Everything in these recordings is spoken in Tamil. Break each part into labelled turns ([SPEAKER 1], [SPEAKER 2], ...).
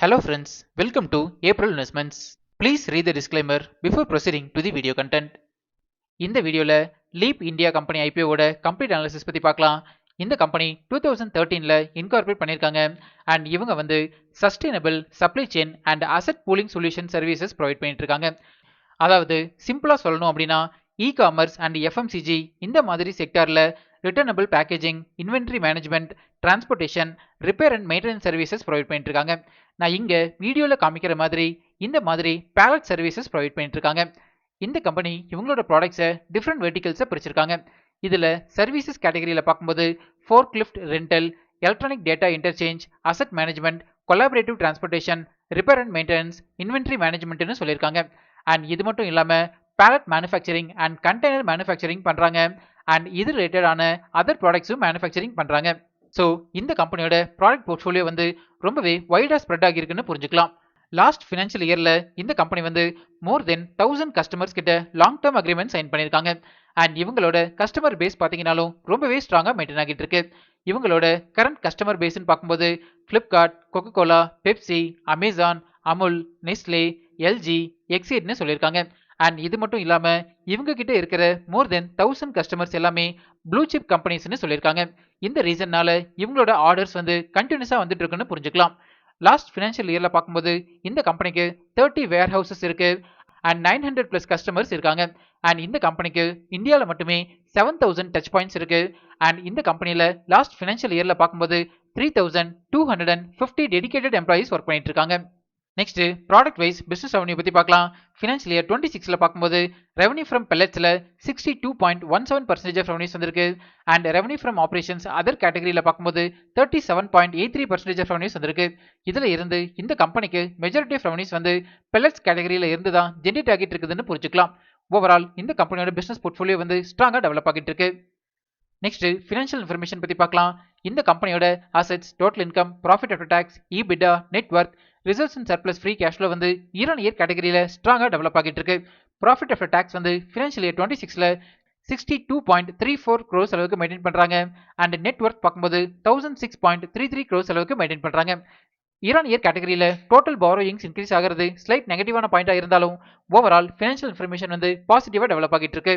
[SPEAKER 1] Hello friends, welcome to April Investments. Please read the disclaimer before proceeding to the video content. இந்த வீடியோல லீப் இந்தியா கம்பெனி ஐபிஓட கம்ப்ளீட் அனாலிசிஸ் பத்தி பார்க்கலாம். இந்த கம்பெனி 2013ல இன்கார்பரேட் பண்ணிருக்காங்க அண்ட் இவங்க வந்து sustainable supply chain and asset pooling solution services provide பண்ணிட்டு இருக்காங்க. அதாவது சிம்பிளா சொல்லணும் அப்படின்னா இ காமர்ஸ் அண்ட் எஃப்எம்சிஜி இந்த மாதிரி செக்டார்ல returnable packaging, inventory management, transportation, repair and maintenance services provide பண்ணிட்டு இருக்காங்க. நான் இங்க வீடியோல காமிக்கிற மாதிரி இந்த மாதிரி பேலட் சர்வீசஸ் ப்ரொவைட் பண்ணிட்டு இருக்காங்க. இந்த கம்பெனி இவங்களோட ப்ராடக்ட்ஸை டிஃப்ரெண்ட் வெர்டிகல்ஸை பிரிச்சிருக்காங்க. இதில் சர்வீசஸ் கேட்டகரியில் பார்க்கும்போது fork lift rental, electronic data interchange, asset management, collaborative transportation, repair and maintenance, inventory மேனேஜ்மெண்ட்னு சொல்லியிருக்காங்க. அண்ட் இது மட்டும் இல்லாமல் pallet manufacturing and container manufacturing பண்ணுறாங்க. அண்ட் இது ரிலேட்டடான அதர் ப்ராடக்ட்ஸும் மேனுஃபேக்சரிங் பண்ணுறாங்க. ஸோ இந்த கம்பெனியோட ப்ராடக்ட் போர்ட்ஃபோலியோ வந்து ரொம்பவே வைடாக ஸ்ப்ரெட் ஆகியிருக்குன்னு புரிஞ்சுக்கலாம். லாஸ்ட் ஃபினான்ஷியல் இயரில் இந்த கம்பெனி வந்து மோர் தென் 1000 கஸ்டமர்ஸ் கிட்ட லாங் டேர்ம் அக்ரிமெண்ட் சைன் பண்ணியிருக்காங்க. அண்ட் இவங்களோட கஸ்டமர் பேஸ் பார்த்தீங்கன்னாலும் ரொம்பவே ஸ்ட்ராங்காக மெயின்டைன் ஆகிட்டு இருக்கு. இவங்களோட கரண்ட் கஸ்டமர் பேஸ்ன்னு பார்க்கும்போது Flipkart, Coca Cola, Pepsi, Amazon, Amul, Nestle, LG, எக்ஸிட்னு சொல்லியிருக்காங்க. அண்ட் இது மட்டும் இல்லாமல் இவங்க கிட்ட இருக்கிற மோர் தென் 1000 கஸ்டமர்ஸ் எல்லாமே ப்ளூ சிப் கம்பெனிஸ்னு சொல்லியிருக்காங்க. இந்த ரீசன்னால இவங்களோட ஆர்டர்ஸ் வந்து கண்டினியூஸாக வந்துட்டு இருக்குன்னு புரிஞ்சுக்கலாம். லாஸ்ட் ஃபினான்ஷியல் இயரில் பார்க்கும்போது இந்த கம்பெனிக்கு 30 வேர் ஹவுசஸ் இருக்கு அண்ட் 900+ கஸ்டமர்ஸ் இருக்காங்க. அண்ட் இந்த கம்பெனிக்கு இந்தியாவில் மட்டுமே 7000 டச் பாயிண்ட்ஸ் இருக்கு. அண்ட் இந்த கம்பெனியில் லாஸ்ட் ஃபினான்ஷியல் இயரில் பார்க்கும்போது 3250 டெடிகேட்டட் எம்ப்ளாயிஸ் ஒர்க் பண்ணிட்டு இருக்காங்க. Next product wise business revenue பத்தி பார்க்கலாம். ஃபினான்ஷியல் இயர் 26ல பார்க்கும்போது ரெவன்யூ ஃப்ரம் பெல்லட்ஸ்ல 62.17% ஆஃப் ரெவன்யூஸ் வந்திருக்கு. And revenue from operations other கேட்டகரியில் பார்க்கும்போது 37.83% ஆஃப் ரெவன்யூஸ் வந்திருக்கு. இதுல இருந்து இந்த கம்பெனிக்கு மெஜாரிட்டி ஆஃப் ரெவன்யூஸ் வந்து பெல்லட்ஸ் கேட்டகரியில் இருந்து தான் ஜென்ரேட் ஆகிட்டு இருக்குதுன்னு புரிஞ்சுக்கலாம். ஓவரால் இந்த கம்பெனியோட பிசினஸ் போர்ட்ஃபோலியோ வந்து ஸ்ட்ராங்கா டெவலப் ஆகிட்டு இருக்கு. நெக்ஸ்ட் ஃபினான்ஷியல் இன்ஃபர்மேஷன் பத்தி பார்க்கலாம். இந்த கம்பெனியோட assets, total income, profit after tax, EBITDA, net worth, reserves and surplus free கேஷ்ல வந்து இயர் ஆன் இயர் கேட்டகரியில ஸ்ட்ராங்கா டெவலப் ஆகிட்டு இருக்கு. ப்ராஃபிட் ஆஃப்டர் டாக்ஸ் வந்து ஃபினான்ஷியல் இயர் 26ல 62.34 crores அளவுக்கு மெயின்டைன் பண்றாங்க. அண்ட் நெட் வர்த் பார்க்கும்போது 1006.33 crores அளவுக்கு மெயின்டைன் பண்றாங்க. இயர் ஆன் இயர் கேட்டகரியில டோட்டல் பாரோயிங்ஸ் இன்க்ரீஸ் ஆகிறது ஸ்லைட் நெகட்டிவான பாயிண்டா இருந்தாலும் ஓவரால் ஃபினான்ஷியல் இன்ஃபர்மேஷன் வந்து பாசிட்டிவா டெவலப் ஆகிட்டு இருக்கு.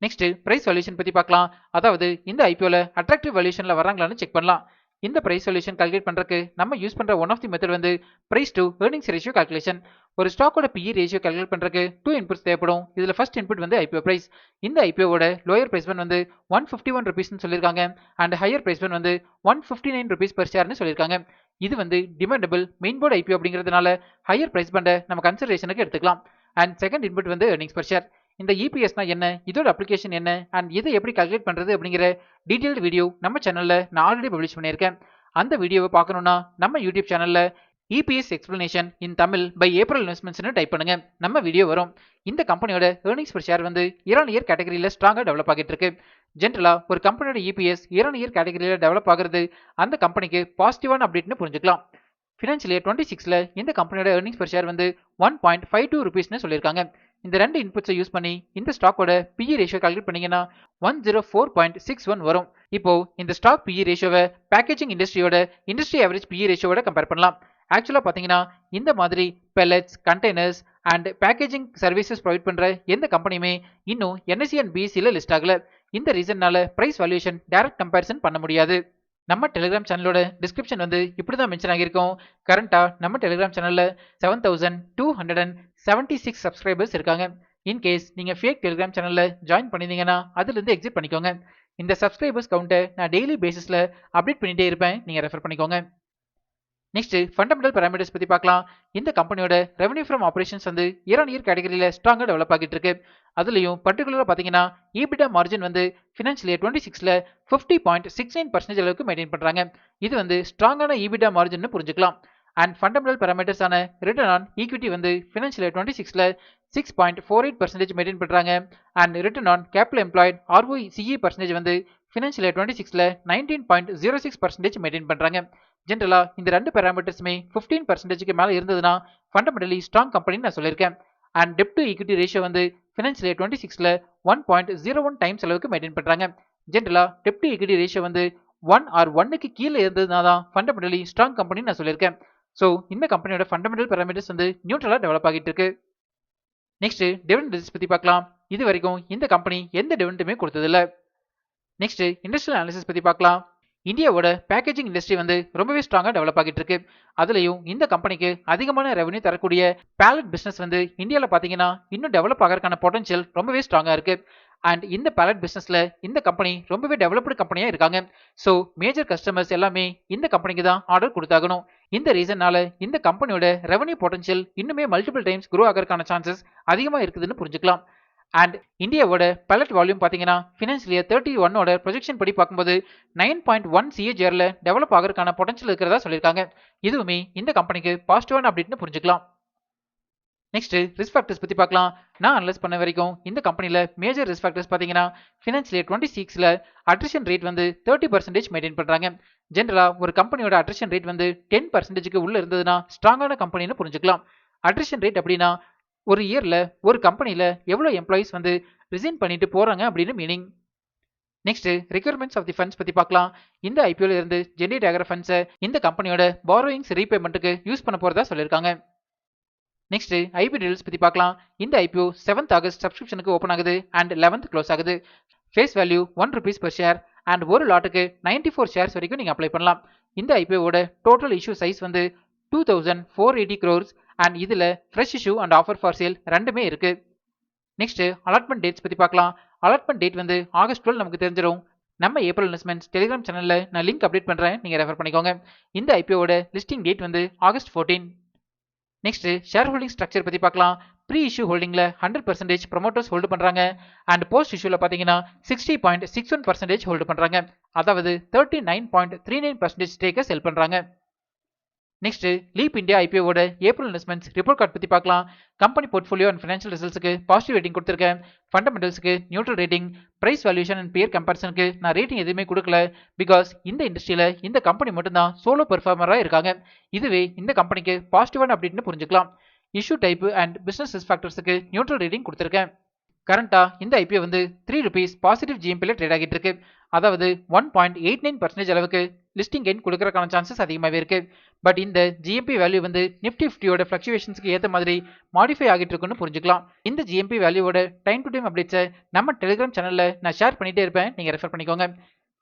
[SPEAKER 1] நெக்ஸ்ட் பிரைஸ் வேல்யூஷன் பத்தி பார்க்கலாம். அதாவது இந்த ஐபிஓல அட்ராக்டிவ் வேல்யூஷன்ல வராங்களான்னு செக் பண்ணலாம். இந்த பிரைஸ் வேல்யூஷன் கால்குலேட் பண்றதுக்கு நம்ம யூஸ் பண்ற ஒன் ஆஃப் தி மெத்தட் வந்து price to earnings ratio calculation. ஒரு ஸ்டாக்கோட பிஇ ரேஷியோ கால்குலேட் பண்றதுக்கு 2 இன்புட்ஸ் தேவைப்படும். இதுல ஃபர்ஸ்ட் இன்புட் வந்து ஐபிஓ பிரைஸ். இந்த ஐபிஓட லோயர் பிரைஸ் வந்து 151 ருபீஸ்னு சொல்லியிருக்காங்க. அண்ட் ஹையர் பிரைஸ் வந்து 159 ருபீஸ் பெர் ஷேர்னு சொல்லியிருக்காங்க. இது வந்து டிமாண்டபிள் மெயின் போர்டு ஐபிஓ அப்படிங்கிறதுனால ஹையர் பிரைஸ் பண்ட நம்ம கன்சிடரேஷனுக்கு எடுத்துக்கலாம். அண்ட் செகண்ட் இன்புட் வந்து ஏர்னிங்ஸ் பெர் ஷேர். இந்த இபிஎஸ்னா என்ன, இதோட அப்ளிகேஷன் என்ன, அண்ட் இதை எப்படி கால்குலேட் பண்றது அப்படிங்கிற டீடைல்டு வீடியோ நம்ம சேனல்ல நான் ஆல்ரெடி பப்ளிஷ் பண்ணியிருக்கேன். அந்த வீடியோவை பார்க்கணும்னா நம்ம யூடியூப் சேனல்ல EPS explanation in Tamil by April இன்வெஸ்ட்மெண்ட்ஸ்னு டைப் பண்ணுங்க, நம்ம வீடியோ வரும். இந்த கம்பெனியோட ஏர்னிங்ஸ் பெர் ஷேர் வந்து இயர் ஆன் இயர் கேட்டகரியில ஸ்ட்ராங்கா டெவலப் ஆகிட்டு இருக்கு. ஜென்ரலா ஒரு கம்பெனியோட இபிஎஸ் இயர் ஆன் இயர் கேட்டகரியில டெவலப் ஆகிறது அந்த கம்பெனிக்கு பாசிட்டிவான அப்டேட்னு புரிஞ்சுக்கலாம். ஃபினான்ஷியல் இயர் 26ல இந்த கம்பெனியோட ஏர்னிங்ஸ் பெர் ஷேர் வந்து 1.52 ருபீஸ்னு சொல்லியிருக்காங்க. இந்த ரெண்டு இன்புட்ஸை யூஸ் பண்ணி இந்த ஸ்டாக்கோட பிஇ ரேஷியோ கால்குலேட் பண்ணீங்கன்னா 104.61 வரும். இப்போ இந்த ஸ்டாக் பிஇ ரேஷியோவை பேக்கேஜிங் இண்டஸ்ட்ரியோட இண்டஸ்ட்ரி ஆவரேஜ் பிஇ ரேஷியோட கம்பேர் பண்ணலாம். ஆக்சுவலா பாத்தீங்கன்னா இந்த மாதிரி pallets, containers and packaging services provide பண்ற எந்த கம்பெனியுமே இன்னும் NSE அண்ட் BSEல லிஸ்ட் ஆகல. இந்த ரீசன்னால பிரைஸ் வேல்யூஷன் டைரக்ட் கம்பேரிசன் பண்ண முடியாது. நம்ம டெலிகிராம் சேனலோட டிஸ்கிரிப்ஷன் வந்து இப்படிதான் மென்ஷன் ஆகியிருக்கும். கரண்டா நம்ம டெலிகிராம் சேனல்ல 7276 சப்ஸ்கிரைபர்ஸ் இருக்காங்க. இன்கேஸ் நீங்க ஃபேக் டெலிகிராம் சேனல்ல ஜாயின் பண்ணிருந்தீங்கன்னா அதுல இருந்து எக்ஸிட் பண்ணிக்கோங்க. இந்த சப்ஸ்கிரைபர்ஸ் கவுண்ட்டை நான் டெய்லி பேசிஸ்ல அப்டேட் பண்ணிட்டே இருப்பேன், நீங்க ரெஃபர் பண்ணிக்கோங்க. நெக்ஸ்ட் ஃபண்டமெண்டல் பாராமீட்டர்ஸ் பத்தி பார்க்கலாம். இந்த கம்பெனியோட ரெவன்யூ ஃப்ரம் ஆபரேஷன்ஸ் வந்து இயர் ஆன் இயர் கேட்டகரியில ஸ்ட்ராங்கா டெவலப் ஆகிட்டு இருக்கு. அதுலயும் பர்டிகுலரா பாத்தீங்கன்னா EBITDA மார்ஜின் வந்து ஃபினான்ஷியல் இயர் 26ல 50.69% அளவுக்கு மெயின்டைன் பண்றாங்க. இது வந்து ஸ்ட்ராங்கான EBITDA மார்ஜின் புரிஞ்சுக்கலாம். அண்ட் ஃபண்டமெண்டல் பாராமீட்டர்ஸ் ஆன ரிட்டர்ன் ஆன் ஈக்விட்டி வந்து ஃபினான்ஷியல் இயர் 26ல 6.48% மெயின்டைன் பண்றாங்க. And return on capital employed ROCE percentage வந்து ஃபினான்ஷியல் இயர் 26ல 19.06% மெயின்டைன் பண்றாங்க. ஜென்ரலா இந்த ரெண்டு பாராமீட்டர்ஸுமே 15%க்கு மேல இருந்ததுன்னா ஃபண்டமெண்டலி ஸ்ட்ராங் கம்பெனின்னு நான் சொல்லியிருக்கேன். And dept to equity ratio வந்து ஃபினான்ஷியல் இயர் 26ல 1.01 டைம்ஸ் அளவுக்கு மெயின்டைன் பண்றாங்க. ஜென்ரலா டெப்ட் டு ஈக்விட்டி ரேஷியோ வந்து 1 or 1க்கு கீழே இருந்ததுனா தான் ஃபண்டமெண்டலி ஸ்ட்ராங் கம்பெனின்னு நான் சொல்லியிருக்கேன். ஸோ இந்த கம்பெனியோட ஃபண்டமெண்டல் பேராமீட்டர்ஸ் வந்து நியூட்ரலாக டெவலப் ஆகிட்டு இருக்கு. நெக்ஸ்ட் டிவிடெண்ட் ரிசல்ட்ஸ் பற்றி பார்க்கலாம். இது வரைக்கும் இந்த கம்பெனி எந்த டிவிடெண்டுமே கொடுத்ததில்ல. நெக்ஸ்ட் இண்டஸ்ட்ரியல் அனாலிசிஸ் பற்றி பார்க்கலாம். இந்தியாவோட பேக்கேஜிங் இண்டஸ்ட்ரி வந்து ரொம்பவே ஸ்ட்ராங்காக டெவலப் ஆகிட்டு இருக்கு. அதுலயும் இந்த கம்பெனிக்கு அதிகமான ரெவன்யூ தரக்கூடிய பேலட் பிசினஸ் வந்து இந்தியாவில் பார்த்தீங்கன்னா இன்னும் டெவலப் ஆகிறதுக்கான பொட்டன்ஷியல் ரொம்பவே ஸ்ட்ராங்காக இருக்கு. அண்ட் இந்த பேலட் பிசினஸ்ல இந்த கம்பெனி ரொம்பவே டெவலப்டு கம்பெனியா இருக்காங்க. ஸோ மேஜர் கஸ்டமர்ஸ் எல்லாமே இந்த கம்பெனிக்கு தான் ஆர்டர் கொடுத்தாகணும். இந்த ரீசன்னால இந்த கம்பெனியோட ரெவன்யூ பொட்டன்ஷியல் இன்னுமே மல்டிபிள் டைம்ஸ் க்ரோ ஆகிறதுக்கான சான்சஸ் அதிகமாக இருக்குதுன்னு புரிஞ்சுக்கலாம். அண்ட் இந்தியாவோட பலட் வால்யூம் பார்த்தீங்கன்னா ஃபினான்ஷியல் இயர் 31 ப்ரொஜெக்ஷன் படி பார்க்கும்போது 9.1 CAGRல டெவலப் ஆகிறதுக்கான பொட்டன்ஷியல் இருக்கிறதா சொல்லியிருக்காங்க. இதுவுமே இந்த கம்பெனிக்கு பாசிட்டிவான அப்டேட்னு புரிஞ்சுக்கலாம். நெக்ஸ்ட் ரிஸ்க் ஃபேக்டர்ஸ் பற்றி பார்க்கலாம். நான் அனலைஸ் பண்ண வரைக்கும் இந்த கம்பெனியில் மேஜர் ரிஸ்க் ஃபேக்டர்ஸ் பார்த்தீங்கன்னா ஃபினான்ஷியல் இயர் 26ல் அட்ரிஷன் ரேட் வந்து 30% மெயின்டைன் பண்ணுறாங்க. ஜென்ரலாக ஒரு கம்பெனியோட அட்ரிஷன் ரேட் வந்து 10%க்கு உள்ள இருந்ததுன்னா ஸ்ட்ராங்கான கம்பெனின்னு புரிஞ்சுக்கலாம். அட்ரிஷன் ரேட் அப்படின்னா ஒரு இயர்ல ஒரு கம்பெனியில் எவ்வளோ எம்ப்ளாயிஸ் வந்து ரிசைன் பண்ணிட்டு போறாங்க அப்படின்னு meaning. Next requirements of the funds பற்றி பார்க்கலாம். இந்த ஐபிஓல இருந்து ஜெனரேட் ஆகிற ஃபண்ட்ஸை இந்த கம்பெனியோட பாரோயிங்ஸ் ரீபேமெண்ட்டுக்கு யூஸ் பண்ண போறதா சொல்லியிருக்காங்க. நெக்ஸ்ட் ஐபி டீல்ஸ் பற்றி பார்க்கலாம். இந்த ஐபிஓ 7th ஆகஸ்ட் சப்ஸ்கிரிப்ஷனுக்கு ஓப்பன் ஆகுது அண்ட் 11th க்ளோஸ் ஆகுது. Face value ₹1 per share and ஒரு லாட்டுக்கு 94 ஷேர்ஸ் வரைக்கும் நீங்கள் அப்ளை பண்ணலாம். இந்த ஐபிஓட டோட்டல் இஷ்யூ சைஸ் வந்து 2480 crores அண்ட் இதில் fresh issue and offer for sale ரெண்டுமே இருக்கு. நெக்ஸ்ட் அலாட்மெண்ட் டேட்ஸ் பற்றி பார்க்கலாம். அலாட்மெண்ட் டேட் வந்து August 12 நமக்கு தெரிஞ்சிடும். நம்ம ஏப்ரல் இன்வெஸ்ட்மெண்ட்ஸ் டெலிகிராம் சேனலில் நான் லிங்க் அப்டேட் பண்ணுறேன், நீங்கள் ரெஃபர் பண்ணிக்கோங்க. இந்த ஐபிஓட லிஸ்டிங் டேட் வந்து August 14. Next share holding structure பற்றி பார்க்கலாம். ப்ரீ இஷ்யூ ஹோல்டிங்கில் 100% ப்ரொமோட்டர்ஸ் ஹோல்டு பண்ணுறாங்க அண்ட் போஸ்ட் இஷ்யூவில் பார்த்தீங்கன்னா 60.61% ஹோல்டு பண்ணுறாங்க. அதாவது 39.39% ஸ்டேக்கை செல் பண்ணுறாங்க. நெக்ஸ்ட் லீப் இந்தியா ஐபிஓட ஏப்ரல் இன்வெஸ்ட்மெண்ட்ஸ் ரிப்போர்ட் கார்டு பற்றி பார்க்கலாம். கம்பெனி போர்ட்ஃபோலியோ அண்ட் ஃபினான்ஷியல் ரிசல்ட்ஸ்க்கு பாசிட்டிவ் ரேட்டிங் கொடுத்துருக்கேன். ஃபண்டமெண்டல்ஸ்க்கு neutral rating, price valuation and peer கம்பேரிசனுக்கு நான் ரேட்டிங் எதுவுமே கொடுக்கல. பிகாஸ் இந்த இண்டஸ்ட்ரியில் இந்த கம்பெனி மட்டும்தான் சோலோ பெர்ஃபார்மராக இருக்காங்க. இதுவே இந்த கம்பெனிக்கு பாசிட்டிவான அப்டேட்னு புரிஞ்சுக்கலாம். Issue type and business risk ஃபேக்டர்ஸுக்கு நியூட்ரல் ரேட்டிங் கொடுத்துருக்கேன். கரண்டா இந்த ஐபிஓ வந்து ₹3 பாசிட்டிவ் ஜிஎம்பியில் ட்ரேட் ஆகிட்டு இருக்கு. அதாவது 1.89% அளவுக்கு லிஸ்டிங் கெயின் கொடுக்கறதுக்கான சான்சஸ் அதிகமாகவே இருக்கு. பட் இந்த ஜிஎம்பி வேல்யூ வந்து நிஃப்டி 50யோட ஃபிளக்சுவேஷன்ஸ்க்கு ஏற்ற மாதிரி மாடிஃபை ஆகிட்டு இருக்குன்னு புரிஞ்சுக்கலாம். இந்த ஜிஎம்பி வேல்யூவோட டைம் டு டைம் அப்டேட்ஸை நம்ம டெலிகிராம் சேனலில் நான் ஷேர் பண்ணிட்டே இருப்பேன், நீங்கள் ரெஃபர் பண்ணிக்கோங்க.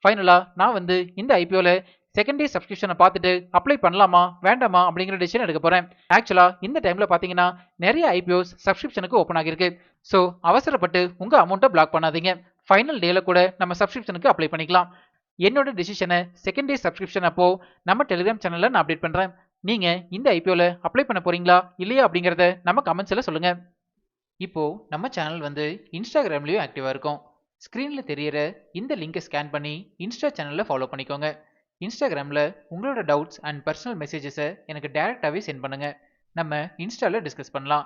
[SPEAKER 1] ஃபைனலாக நான் வந்து இந்த ஐபிஓவில் செகண்ட் டே சப்ஸ்கிரிப்ஷனை பார்த்துட்டு அப்ளை பண்ணலாமா வேண்டாமா அப்படிங்கிற டிசிஷன் எடுக்க போகிறேன். ஆக்சுவலாக இந்த டைமில் பார்த்தீங்கன்னா நிறைய ஐபிஓஸ் சப்ஸ்கிரிப்ஷனுக்கு ஓப்பன் ஆகிருக்கு. ஸோ அவசரப்பட்டு உங்கள் அமௌண்ட்டை பிளாக் பண்ணாதீங்க. ஃபைனல் டேல கூட நம்ம சப்ஸ்கிரிப்ஷனுக்கு அப்ளை பண்ணிக்கலாம். என்னோட டிசிஷனை செகண்ட் டே சப்ஸ்கிரிப்ஷன் அப்போ நம்ம டெலிகிராம் சேனலில் நான் அப்டேட் பண்ணுறேன். நீங்கள் இந்த ஐபிஓவில் அப்ளை பண்ண போறீங்களா இல்லையா அப்படிங்கிறத நம்ம கமெண்ட்ஸில் சொல்லுங்கள். இப்போ நம்ம சேனல் வந்து இன்ஸ்டாகிராம்லேயும் ஆக்டிவாக இருக்கும். ஸ்க்ரீனில் தெரியிற இந்த லிங்கை ஸ்கேன் பண்ணி இன்ஸ்டா சேனலில் ஃபாலோ பண்ணிக்கோங்க. இன்ஸ்டாகிராமில் உங்களோட டவுட்ஸ் அண்ட் பர்சனல் மெசேஜஸை எனக்கு டைரெக்டாகவே சென்ட் பண்ணுங்கள். நம்ம இன்ஸ்டாவில் டிஸ்கஸ் பண்ணலாம்.